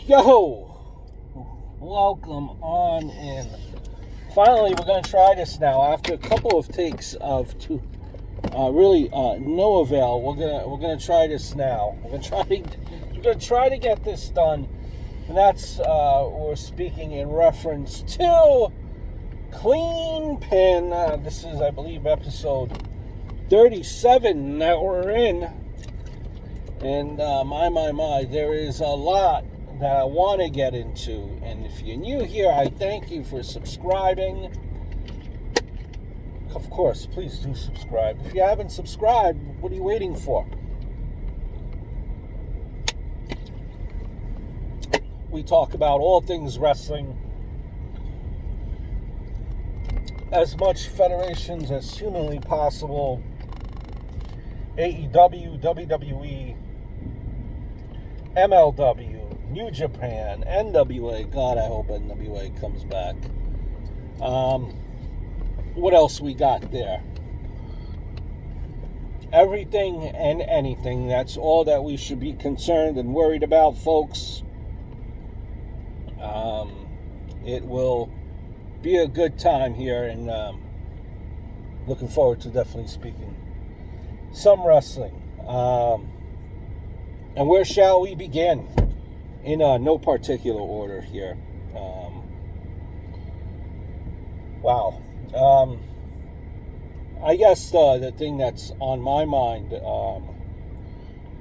Yo, welcome on in. Finally, we're going to try this now. After a couple of takes of really no avail, we're gonna try this now. We're gonna try to get this done, and that's we're speaking in reference to Cleanpin. This is, I believe, episode 37 that we're in, and my, there is a lot that I want to get into. And if you're new here, I thank you for subscribing. Of course, please do subscribe. If you haven't subscribed, what are you waiting for? We talk about all things wrestling, as much federations as humanly possible. AEW, WWE, MLW, New Japan, NWA. God, I hope NWA comes back. What else we got there? Everything and anything. That's all that we should be concerned and worried about, folks. It will be a good time here, and looking forward to definitely speaking some wrestling. And where shall we begin? In no particular order here. Wow. I guess the thing that's on my mind,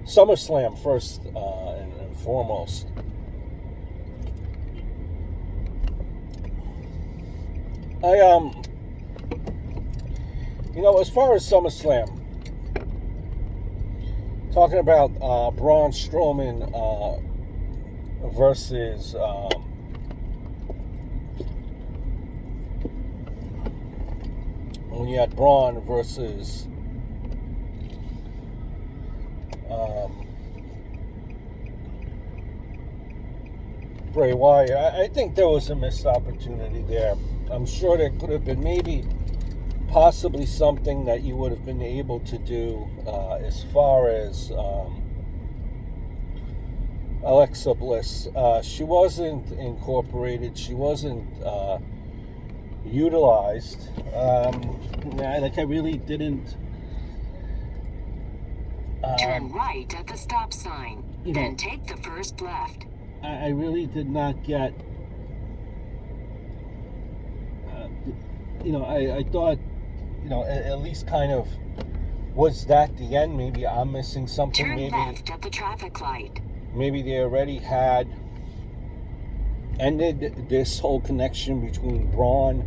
SummerSlam first and foremost. As far as SummerSlam, talking about Braun Strowman versus when you had Braun versus Bray Wyatt, I think there was a missed opportunity there. I'm sure there could have been maybe possibly something that you would have been able to do as far as Alexa Bliss. She wasn't incorporated. She wasn't utilized. I really didn't. Turn right at the stop sign. Then take the first left. I really did not get. I thought, at least kind of, was that the end? Maybe I'm missing something. Turn maybe left at the traffic light. Maybe they already had ended this whole connection between Braun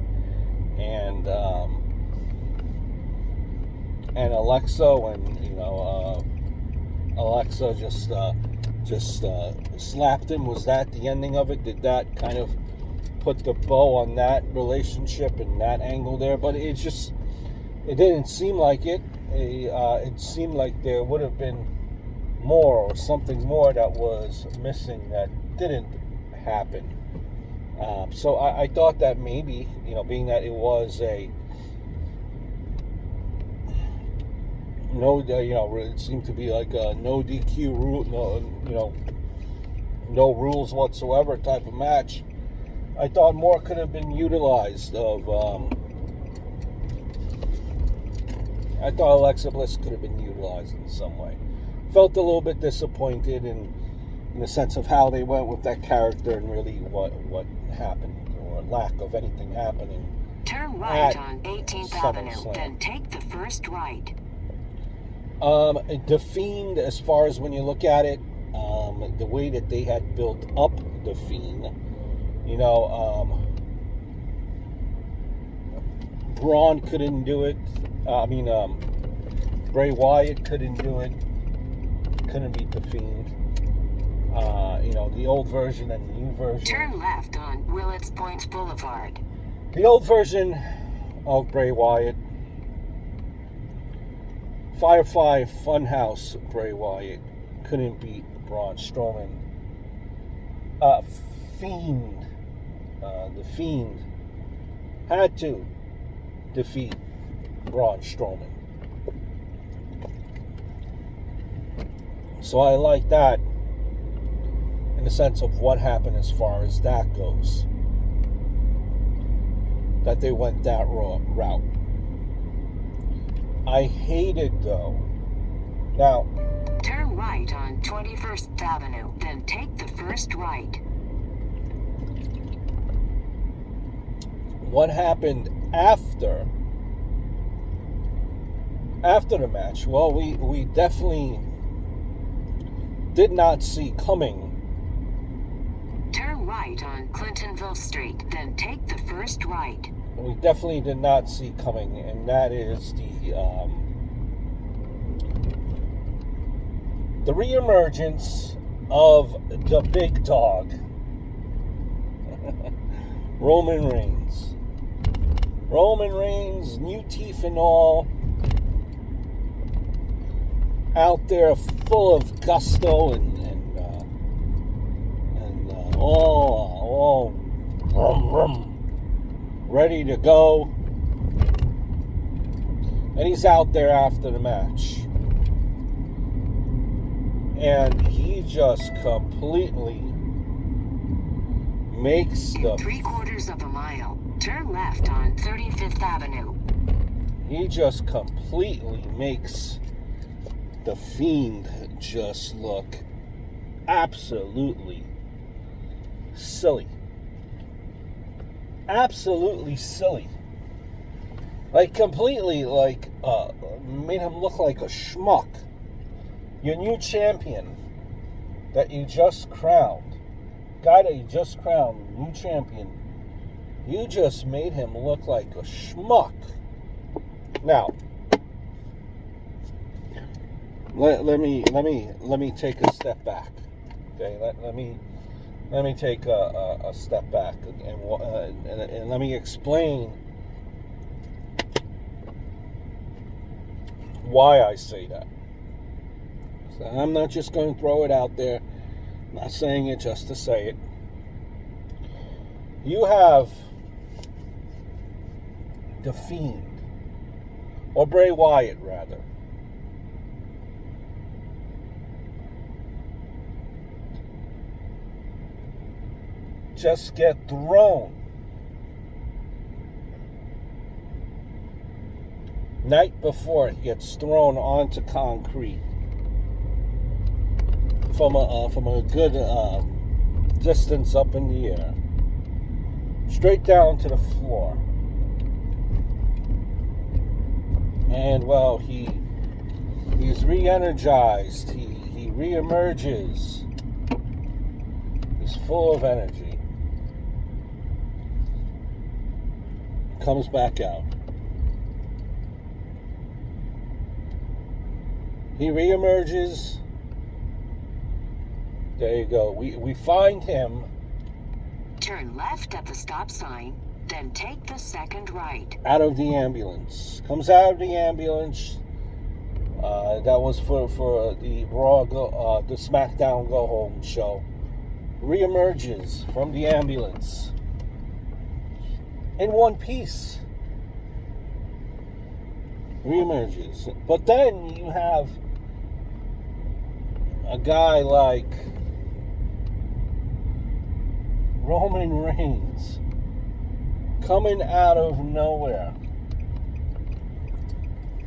and Alexa, when Alexa just slapped him. Was that the ending of it? Did that kind of put the bow on that relationship and that angle there? But it didn't seem like it. It seemed like there would have been more, or something more that was missing that didn't happen. So I thought that maybe, being that it was a it seemed to be like a no DQ rule, no rules whatsoever type of match. I thought more could have been utilized of. I thought Alexa Bliss could have been utilized in some way. Felt a little bit disappointed in the sense of how they went with that character and really what happened, or lack of anything happening. Turn right on 18th Avenue, then take the first right. The Fiend, as far as when you look at it, the way that they had built up the Fiend, Braun couldn't do it. Bray Wyatt couldn't do it. Couldn't beat the Fiend. The old version and the new version. Turn left on Willets Point Boulevard. The old version of Bray Wyatt. Firefly Funhouse Bray Wyatt couldn't beat Braun Strowman. Fiend. The Fiend had to defeat Braun Strowman. So I like that. And the sense of what happened as far as that goes. That they went that route. I hated, though. Now, turn right on 21st Avenue, then take the first right. What happened after the match? Well, we definitely did not see coming. Turn right on Clintonville Street, then take the first right. We definitely did not see coming, and that is the reemergence of the big dog, Roman Reigns. Roman Reigns, new teeth and all, out there full of gusto and all ready to go. And he's out there after the match. And he just completely makes in 3/4 of a mile, turn left on 35th Avenue. He just completely makes the Fiend just look absolutely silly. Absolutely silly. Like, completely, like, made him look like a schmuck. Your new champion that you just crowned, guy that you just crowned, new champion, you just made him look like a schmuck. Now, let me take a step back. Okay, let me take a step back and let me explain why I say that. So I'm not just going to throw it out there. I'm not saying it just to say it. You have the Fiend, or Bray Wyatt, rather. Just get thrown. Night before, he gets thrown onto concrete from a good distance up in the air, straight down to the floor. And well, he's re-energized. He re-emerges. He's full of energy. Comes back out. He re-emerges. There you go. We find him. Turn left at the stop sign, then take the second right. Out of the ambulance. Comes out of the ambulance. That was for the Raw the SmackDown Go Home show. Re-emerges from the ambulance in one piece. Re-emerges. But then you have a guy like Roman Reigns coming out of nowhere.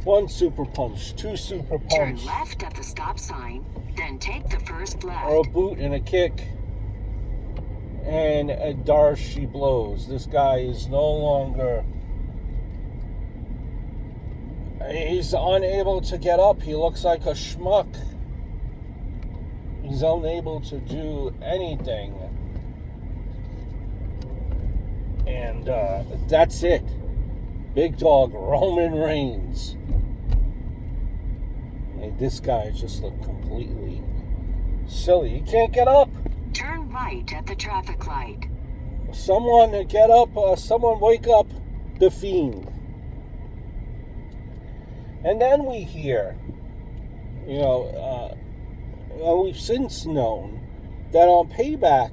One super punch, two super punch. Turn left at the stop sign, then take the first left. Or a boot and a kick. And a Darcy blows. This guy is no longer... He's unable to get up. He looks like a schmuck. He's unable to do anything. And that's it. Big dog Roman Reigns. And this guy just looked completely silly. He can't get up. Turn right at the traffic light. Someone get up. Someone wake up the Fiend. And then we hear, we've since known that on Payback,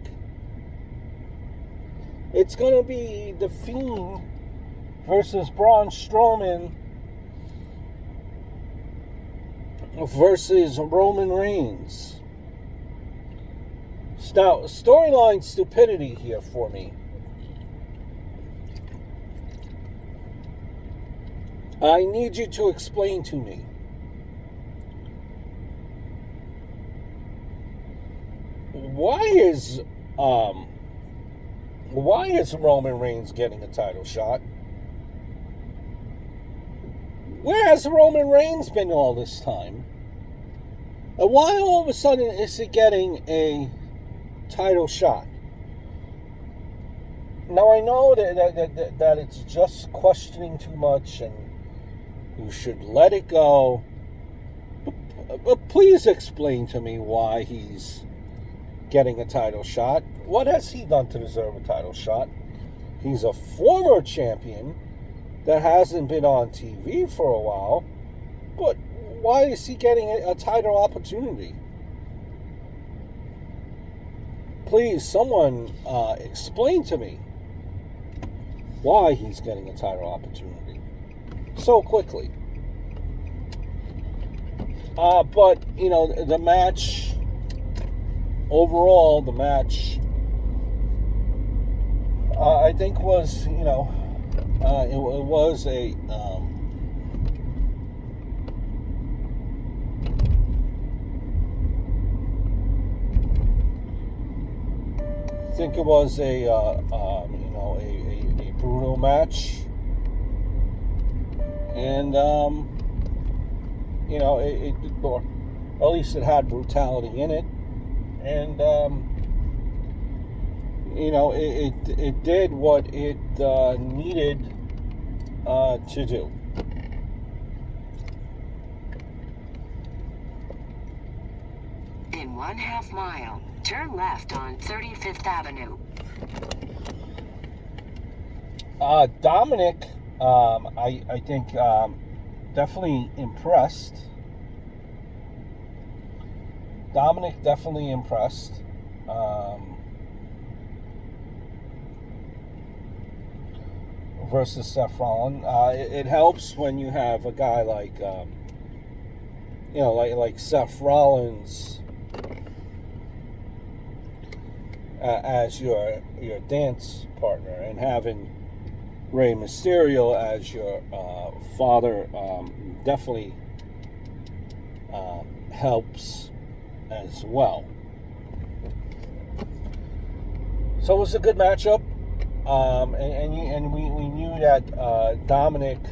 it's going to be the Fiend versus Braun Strowman versus Roman Reigns. Now, storyline stupidity here for me. I need you to explain to me. Why is Roman Reigns getting a title shot? Where has Roman Reigns been all this time? And why all of a sudden is he getting a title shot? Now I know that it's just questioning too much and you should let it go. But please explain to me why he's getting a title shot. What has he done to deserve a title shot? He's a former champion that hasn't been on TV for a while. But why is he getting a title opportunity? Please, someone explain to me why he's getting a title opportunity so quickly. But, you know, the match, overall, the match, I think was, you know, it was a, I think it was a, you know, a brutal match. And, you know, or at least it had brutality in it. And, you know, it did what it needed to do. In 1/2 mile, turn left on 35th Avenue. Dominik, I think, definitely impressed. Dominik definitely impressed. Versus Seth Rollins. It helps when you have a guy like, you know, like Seth Rollins as your dance partner, and having Rey Mysterio as your father definitely helps as well. So it was a good matchup, and we knew that Dominik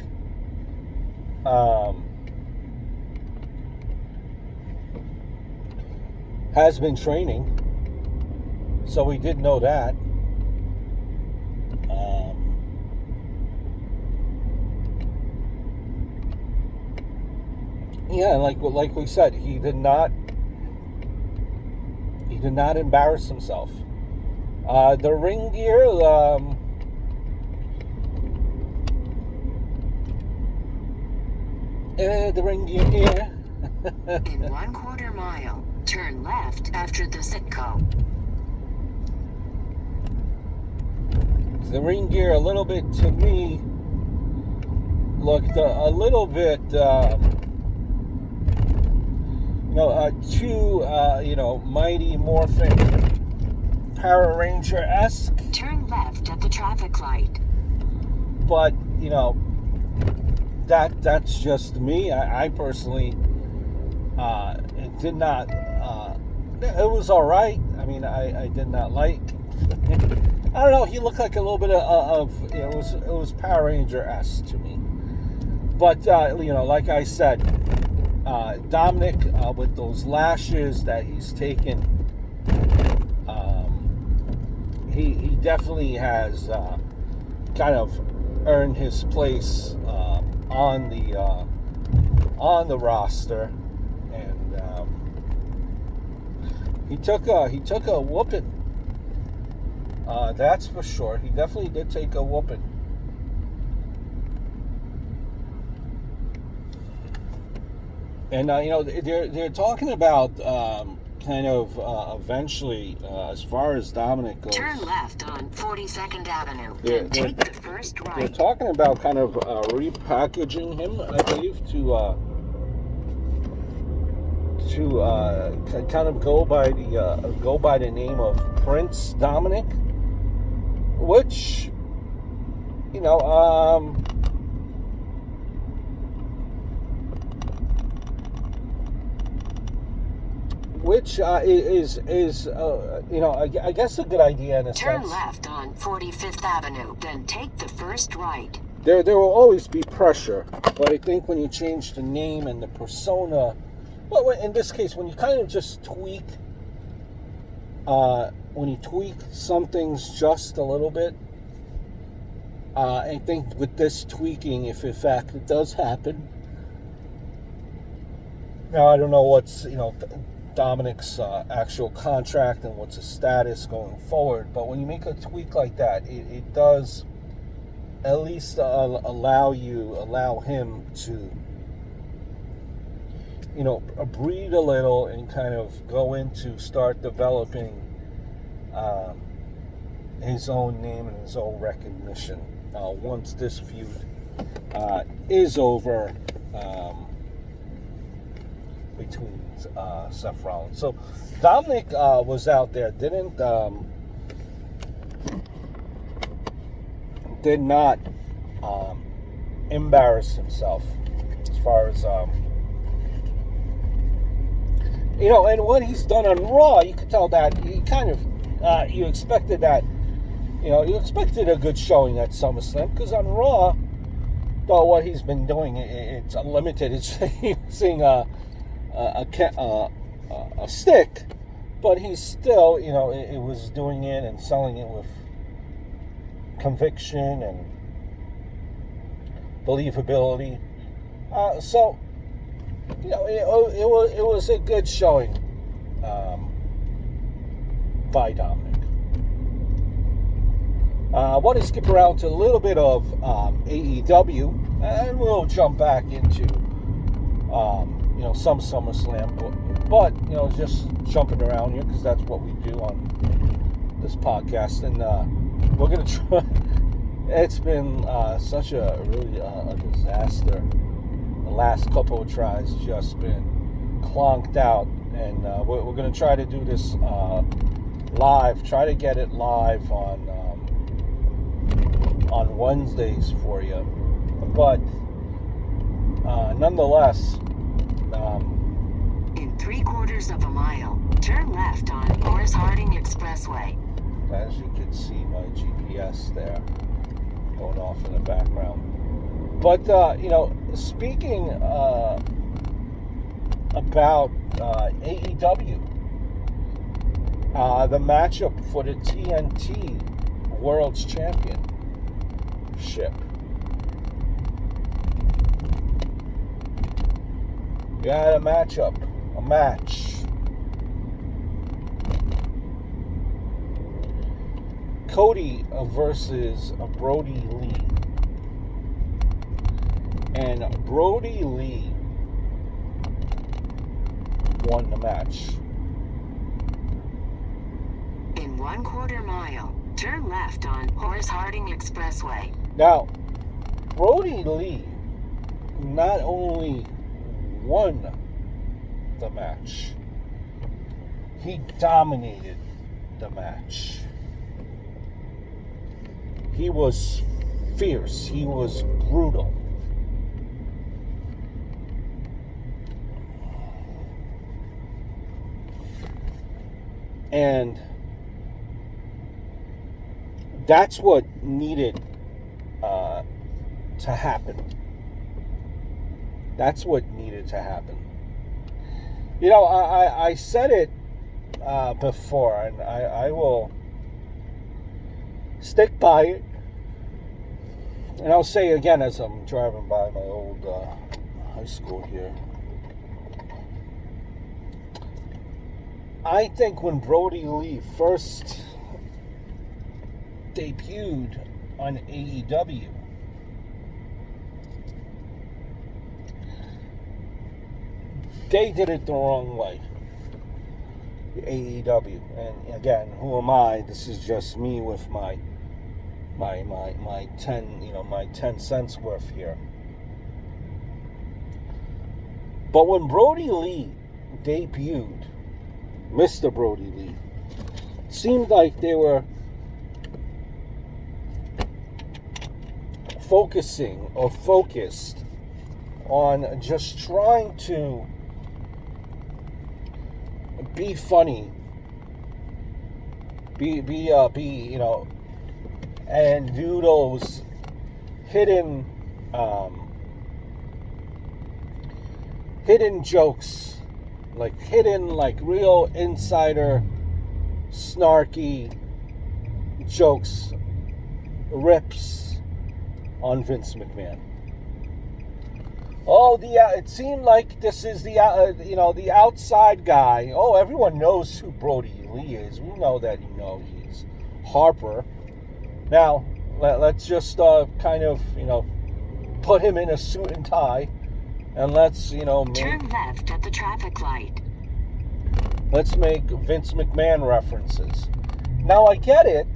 has been training, so we did know that. Yeah, like we said, he did not embarrass himself. The ring gear, the ring gear here. In 1/4 mile, turn left after the Sitco. The ring gear, a little bit, to me, looked a little bit, too, Mighty Morphin Power Ranger-esque. Turn left at the traffic light. But, you know, that's just me. I personally, it did not, it was all right. I mean, I did not like, I don't know, he looked like a little bit of it was Power Ranger-esque to me. But, like I said, Dominik, with those lashes that he's taken, he definitely has kind of earned his place on the roster, and he took a whooping. That's for sure. He definitely did take a whooping. And they're talking about eventually, as far as Dominik goes. Turn left on 42nd Avenue. Then take the first right. They're talking about kind of repackaging him, I believe, to to kind of go by the name of Prince Dominik, which, you know, which is you know, I guess a good idea in a Turn sense. left on 45th Avenue, then take the first right. There will always be pressure, but I think when you change the name and the persona, well, in this case, when you kind of just tweak, when you tweak some things just a little bit, I think with this tweaking, if in fact it does happen, now I don't know what's, you know, Dominik's actual contract and what's his status going forward, but when you make a tweak like that, it does at least allow him to, you know, breathe a little and kind of go into start developing his own name and his own recognition once this feud is over between Seth Rollins. So Dominik was out there, did not embarrass himself as far as you know, and what he's done on Raw, you could tell that he kind of you expected that, you know, you expected a good showing at SummerSlam, because on Raw, though, what he's been doing, it's unlimited. It's using a stick, but he's still, you know, it was doing it and selling it with conviction and believability. So, you know, it was a good showing by Dominik. I want to skip around to a little bit of AEW, and we'll jump back into you know, some SummerSlam, but you know, just jumping around here because that's what we do on this podcast, and we're gonna try. It's been such a really a disaster. The last couple of tries just been clonked out, and we're gonna try to do this live. Try to get it live on Wednesdays for you, but nonetheless. In 3/4 of a mile, turn left on Horace Harding Expressway. As you can see, my GPS there going off in the background. But you know, speaking about AEW, the matchup for the TNT World's Championship. You had a match. Cody versus Brodie Lee. And Brodie Lee won the match. In 1/4 mile, turn left on Horace Harding Expressway. Now, Brodie Lee not only won the match, he dominated the match. He was fierce. He was brutal. And that's what needed to happen. That's what needed to happen. You know, I said it before, and I will stick by it. And I'll say again as I'm driving by my old high school here. I think when Brodie Lee first debuted on AEW, they did it the wrong way. AEW, and again, who am I? This is just me with my 10 cents worth here. But when Brodie Lee debuted Mr.Brodie Lee, it seemed like they were focused on just trying to be funny, be and do those hidden jokes, like real insider snarky jokes, rips on Vince McMahon. Oh, it seemed like this is the outside guy. Oh, everyone knows who Brodie Lee is. We know that he's Harper. Now, let's just kind of put him in a suit and tie, and let's turn left at the traffic light. Let's make Vince McMahon references. Now, I get it.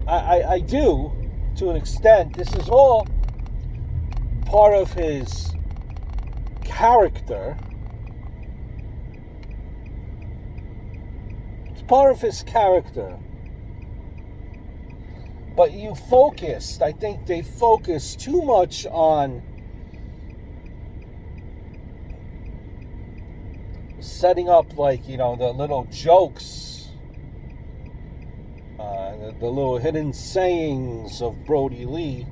I do, to an extent. This is all part of his character. It's part of his character. But I think they focused too much on setting up the little jokes, the little hidden sayings of Brodie Lee,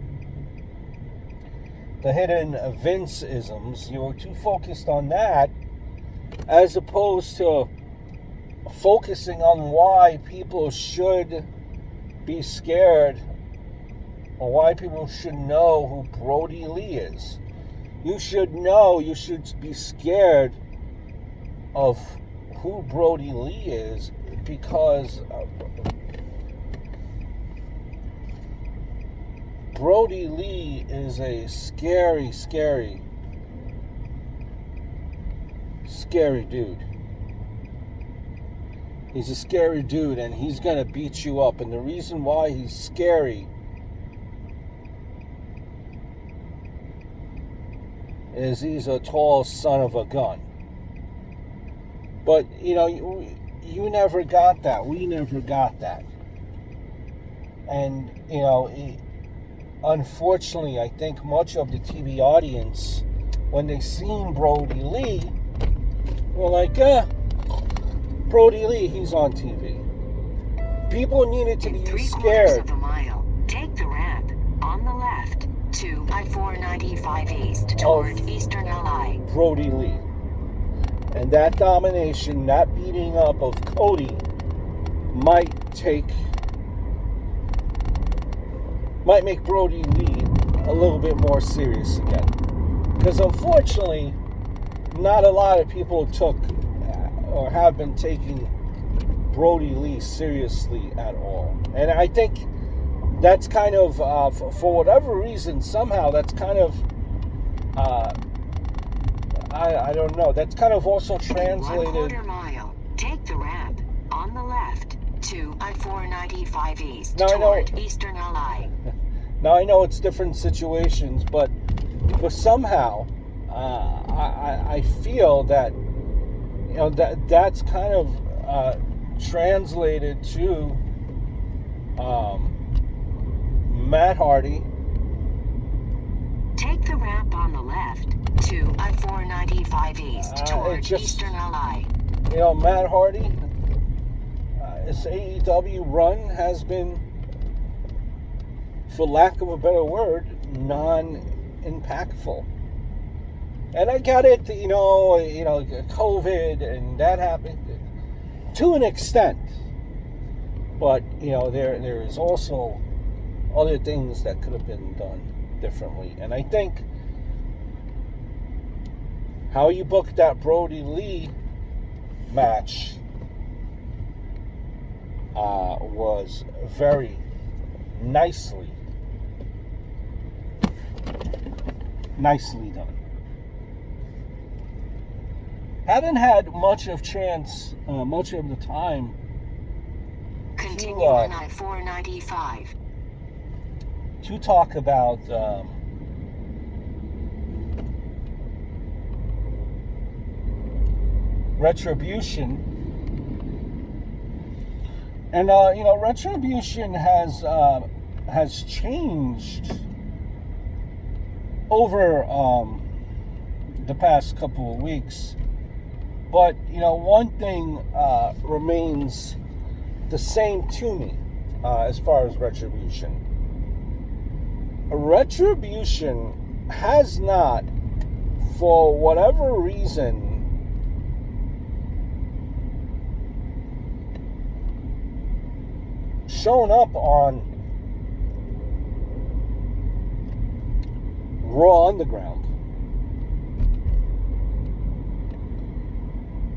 the hidden Vince-isms. You were too focused on that, as opposed to focusing on why people should be scared, or why people should know who Brodie Lee is. You should be scared of who Brodie Lee is, because Brodie Lee is a scary, scary, scary dude. He's a scary dude, and he's going to beat you up. And the reason why he's scary is he's a tall son of a gun. But, you never got that. We never got that. And, unfortunately, I think much of the TV audience, when they seen Brodie Lee, were like, Brodie Lee, he's on TV. People needed to be scared. In 3/4 of a mile, take the ramp on the left to I-495 East toward Eastern LA. Brodie Lee. And that domination, that beating up of Cody might make Brodie Lee a little bit more serious again. Because unfortunately, not a lot of people took or have been taking Brodie Lee seriously at all. And I think that's kind of, for whatever reason, somehow that's kind of, I don't know, that's kind of also translated. 1/4 mile, take the ramp on the left to I-495 East toward Eastern LA. Now I know it's different situations, but somehow I feel that that's kind of translated to Matt Hardy. Take the ramp on the left to I-495 East toward Eastern LA. Matt Hardy, his AEW run has been, for lack of a better word, non-impactful. And I get it, COVID and that happened to an extent. But, there is also other things that could have been done differently. And I think how you booked that Brodie Lee match was very nicely done. Haven't had much of the time continue on I-495 to talk about Retribution. And, Retribution has changed over the past couple of weeks. But, one thing remains the same to me as far as Retribution. Retribution has not, for whatever reason, shown up on Raw Underground.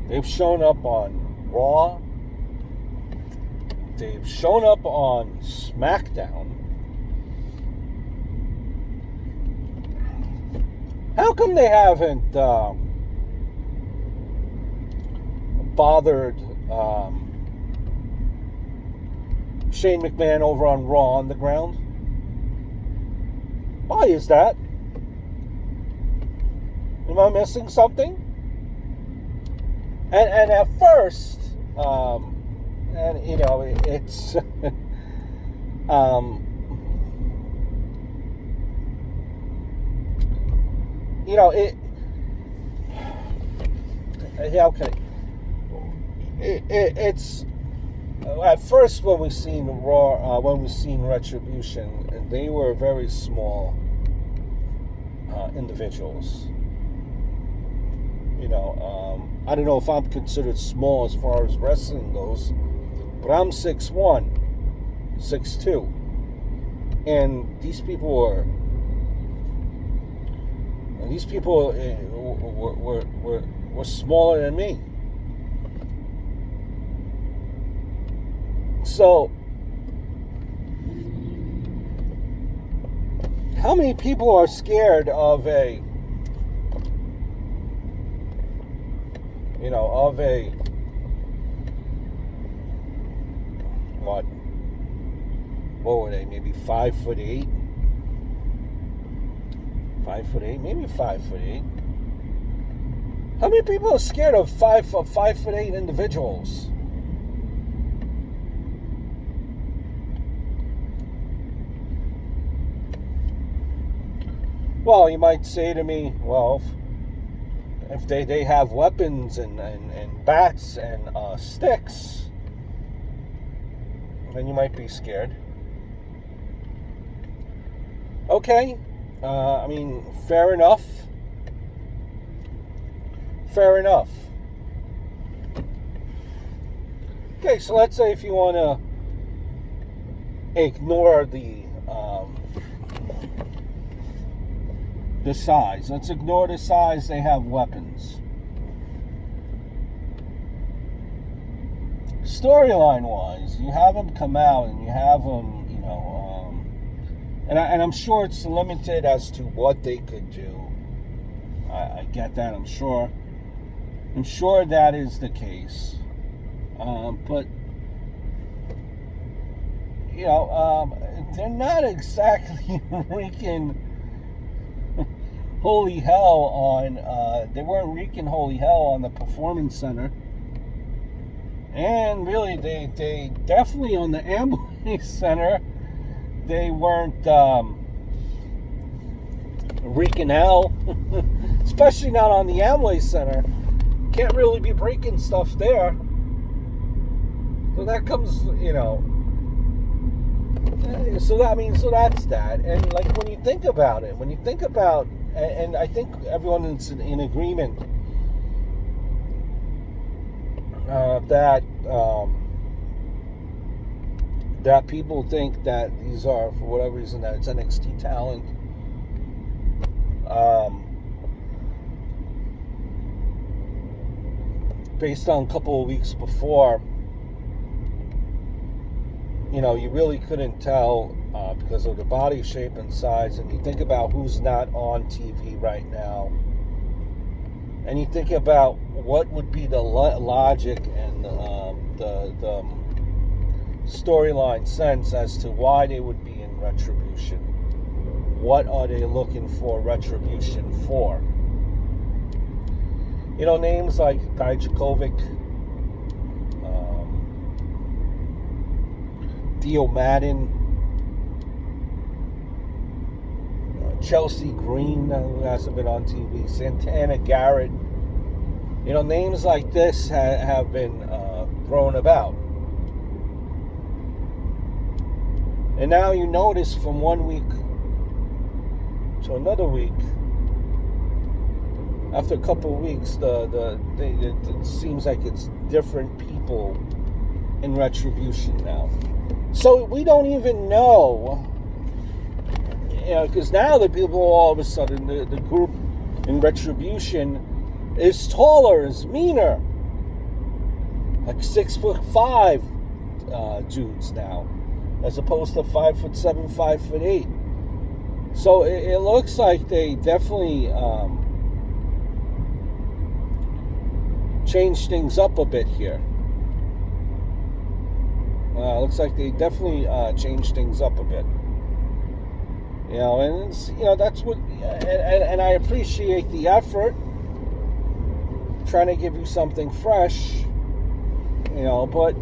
They've shown up on Raw. They've shown up on SmackDown. How come they haven't bothered Shane McMahon over on Raw Underground? Why is that? Am I missing something? And at first, it's it's at first when we seen Raw, when we seen Retribution, they were very small individuals. I don't know if I'm considered small as far as wrestling goes, but I'm 6'1", 6'2", and these people were smaller than me. So, how many people are scared of a what were they, maybe 5'8", 5'8", maybe 5'8". How many people are scared of 5'8" individuals? Well, you might say to me, well, if they have weapons and bats and sticks, then you might be scared. Okay, fair enough. Fair enough. Okay, so let's say if you want to ignore the size. Let's ignore the size. They have weapons. Storyline-wise, you have them come out and you have them, and I'm sure it's limited as to what they could do. I get that. I'm sure that is the case. But they're not exactly wreaking holy hell on. They weren't wreaking holy hell on the Performance Center, and really, they definitely on the Amway Center. They weren't wreaking hell, especially not on the Amway Center. Can't really be breaking stuff there. So that comes, so that's that. And like when you think about it, and I think everyone is in agreement that people think that these are, for whatever reason, that it's NXT talent. Based on a couple of weeks before, you really couldn't tell because of the body shape and size. And you think about who's not on TV right now, and you think about what would be the logic and the storyline sense as to why they would be in Retribution. What are they looking for Retribution for? You know, names like Dijakovic, Theo Madden, Chelsea Green, who hasn't been on TV, Santana Garrett. You know, names like this have been thrown about. And now you notice from one week to another week, after a couple of weeks, it seems like it's different people in Retribution now. So we don't even know, you know, because now the people all of a sudden, the group in Retribution is taller, is meaner, like 6'5" dudes now, as opposed to 5'7", 5'8". So it looks like they definitely changed things up a bit here. Looks like they definitely changed things up a bit. You know, and it's, you know, that's what, and I appreciate the effort, trying to give you something fresh, you know, but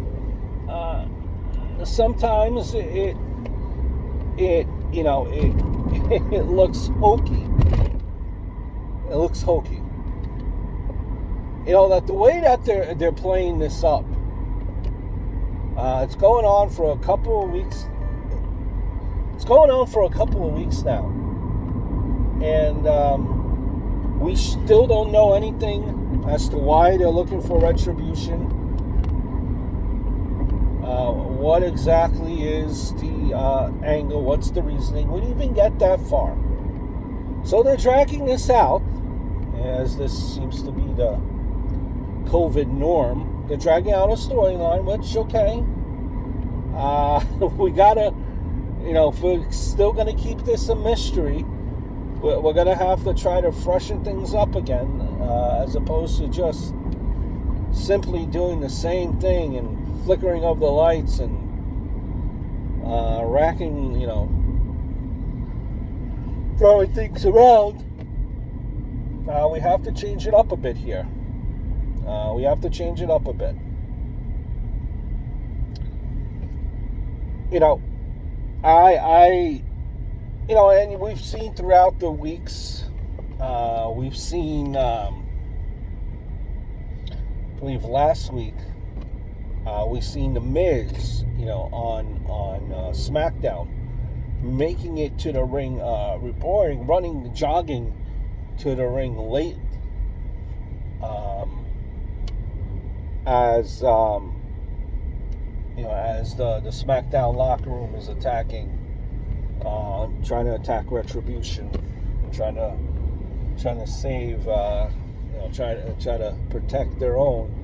sometimes it you know, it looks hokey. It looks hokey. You know, that the way that they're playing this up, it's going on for a couple of weeks. It's going on for a couple of weeks now. And we still don't know anything as to why they're looking for Retribution. What exactly is the angle? What's the reasoning? We didn't even get that far. So they're dragging this out, as this seems to be the COVID norm. They're dragging out a storyline, which, okay. We gotta, you know, if we're still gonna keep this a mystery, we're gonna have to try to freshen things up again, as opposed to just simply doing the same thing and flickering of the lights and racking, you know, throwing things around. We have to change it up a bit here. We have to change it up a bit. You know, you know, and we've seen throughout the weeks, we've seen, I believe last week, we've seen The Miz, you know, on SmackDown, making it to the ring, jogging to the ring late, as you know, as the SmackDown locker room is attacking, trying to attack Retribution, trying to save, you know, try to protect their own.